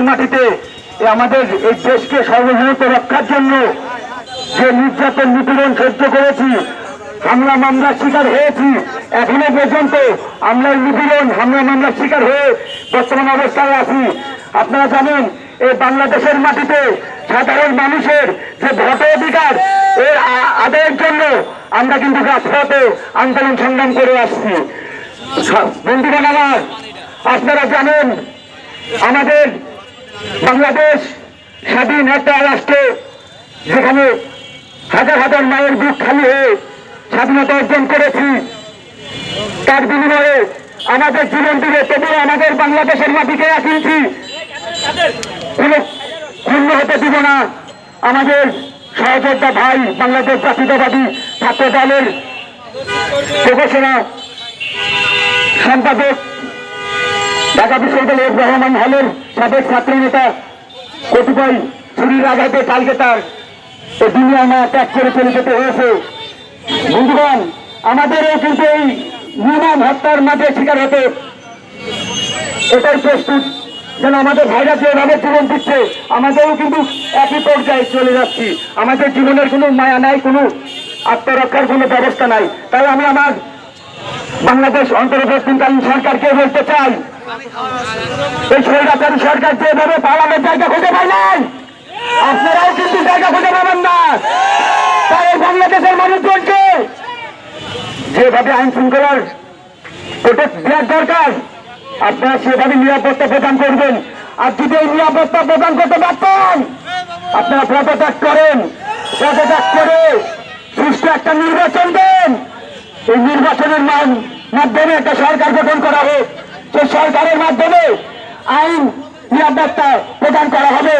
মাটিতে আমাদের এই দেশকে সার্বভৌমত্ব রক্ষার জন্য যে নির্যাতন নিপীড়ন সহ্য করেছি, হামলা মামলার শিকার হয়েছি, এখনো পর্যন্ত আমরা নিপীড়ন হামলা মামলার শিকার হয়ে বর্তমান অবস্থায় আছি। আপনারা জানেন এই বাংলাদেশের মাটিতে সাধারণ মানুষের যে ভোটাধিকার এর আদায়ের জন্য আমরা কিন্তু রাজপথে আন্দোলন সংগ্রাম করে আসছি। বন্ধুগণ আমার, আপনারা জানেন আমাদের বাংলাদেশ স্বাধীন একটা রাষ্ট্র, যেখানে হাজার হাজার মায়ের বুক খালি হয়ে স্বাধীনতা অর্জন করেছি। তার বিনিময়ে আমাদের জীবন দিয়ে তবুও আমাদের বাংলাদেশের মাটিকে আসিয়েছি, কোনো ক্ষুণ্ণ হতে দিব না। আমাদের সহযোদ্ধা ভাই বাংলাদেশ জাতীয়তাবাদী ছাত্র দলের প্রকাশনা সম্পাদক ঢাকা বিশ্ববিদ্যালয়ের রহমান হলের সাবেক ছাত্র নেতা কতিপয় ছুরির আঘাতে কালকে তার দুনিয়া মা ত্যাগ করে চলে যেতে হয়েছে। বন্ধুগণ, আমাদেরও কিন্তু এই নির্মম হত্যার মাঝে শিকার হতে এটাই প্রস্তুত, যেন আমাদের ভাইরা যেভাবে জীবন দিচ্ছে আমাদেরও কিন্তু একই পর্যায়ে চলে যাচ্ছি। আমাদের জীবনের কোনো মায়া নাই, কোনো আত্মরক্ষার কোনো ব্যবস্থা নাই। তাই আমি আমার বাংলাদেশ অন্তর্বর্তীকালীন সরকারকে বলতে চাই, এই স্বৈরাচারী সরকার যেভাবে পালানোর জায়গা খুঁজে পায় নাই, আপনারাও কিন্তু জায়গা খুঁজে পাবেন না। তাই বাংলাদেশের মানুষজনকে যেভাবে আইন শৃঙ্খলার প্রোটেক্ট দেওয়ার দরকার, আপনারা সেভাবে নিরাপত্তা প্রদান করবেন। আর যদি এই নিরাপত্তা প্রদান করতে পারতেন, আপনারা পদত্যাগ করেন, পদত্যাগ করে সুষ্ঠু একটা নির্বাচন দেন। এই নির্বাচনের মাধ্যমে একটা সরকার গঠন করা হোক, সেই সরকারের মাধ্যমে আইন নিরাপত্তা প্রদান করা হবে।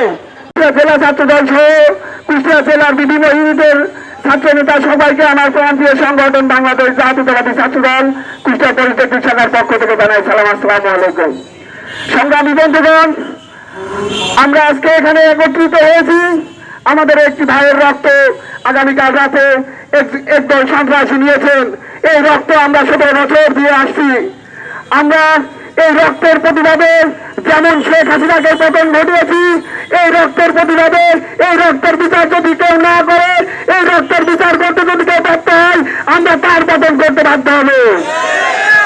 জেলা ছাত্র দল সহ কুষ্টিয়া জেলার বিভিন্ন ইউনিটের ছাত্র নেতা সবাইকে আমার প্রান্তীয় সংগঠন বাংলাদেশ জাতীয়তাবাদী ছাত্র দল কুষ্টিয়া পলিটেকনিক শাখার পক্ষ থেকে জানাই সালাম, আসসালামু আলাইকুম। সংগ্রামী বন্ধুগণ, আমরা আজকে এখানে একত্রিত হয়েছি আমাদের একটি ভাইয়ের রক্ত আগামীকাল রাতে একদল সন্ত্রাসী নিয়েছেন। এই রক্ত আমরা 17 বছর দিয়ে আসছি। আমরা এই রক্তের প্রতিবাদে যেমন শেখ হাসিনাকে পতন ঘটিয়েছি, এই রক্তের প্রতিবাদে এই রক্তের বিচার যদি কেউ না করে, এই রক্তের বিচার করতে যদি কেউ বাধ্য হয়, আমরা তার পতন করতে বাধ্য হবে।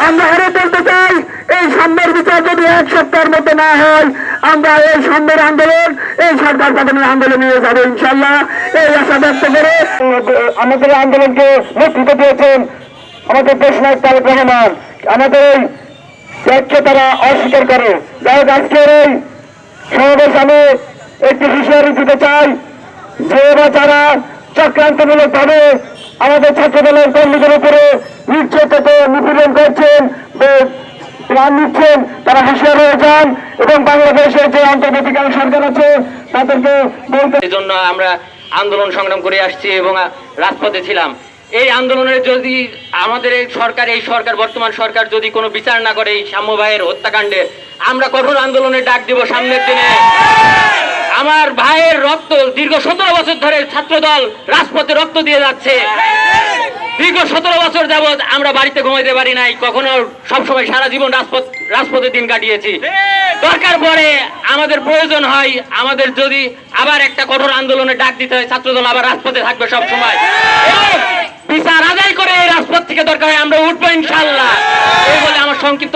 আমরা আরো বলতে চাই, এই সাম্যের বিচার যদি 1 সপ্তাহের মধ্যে না হয়, আমরা এই সাম্যের আন্দোলন, এই সরকার পতনের আন্দোলন নিয়ে যাবো ইনশাল্লাহ, এই আশা ব্যক্ত করে আমাদের আন্দোলনকে নেতৃত্ব দিয়েছেন আমাদের দেশনায়ক তারেক রহমান। আমাদের এই ত্যাগকে তারা অস্বীকার করে। যাই হোক, আজকের এই সমাবেশ আমি একটি হুঁশিয়ারি দিতে চাই যে যারা চক্রান্তমূলক ভাবে আমাদের ছাত্র দলের কর্মীদের উপরে নিপীড়ন করছেন, প্রাণ নিচ্ছেন, তারা হুঁশিয়ার হয়ে যান এবং বাংলাদেশের যে অন্তর্বর্তীকালীন সরকার আছে তাদেরকে বলতে। এই জন্য আমরা আন্দোলন সংগ্রাম করে আসছি এবং রাজপথে ছিলাম। এই আন্দোলনের যদি আমাদের এই সরকার বর্তমান সরকার যদি কোনো বিচার না করে এই শাম্য ভাইয়ের হত্যাকাণ্ডের, আমরা কঠোর আন্দোলনের ডাক দিব সামনের দিনে। আমার ভাইয়ের রক্ত দীর্ঘ 17 বছর ধরে ছাত্রদল রাজপথে রক্ত দিয়ে যাচ্ছে। দীর্ঘ 17 বছর যাবৎ আমরা বাড়িতে ঘুমাইতে পারি নাই, কখনো সবসময় সারা জীবন রাজপথে দিন কাটিয়েছি। দরকার পড়ে আমাদের প্রয়োজন হয়, আমাদের যদি আবার একটা কঠোর আন্দোলনের ডাক দিতে হয়, ছাত্রদল আবার রাজপথে থাকবে সব সময়। বিচার আদায় করে এই রাজপথ থেকে দরকার হয় আমরা উঠবো ইনশাল্লাহ। এই বলে আমার সংক্ষিপ্ত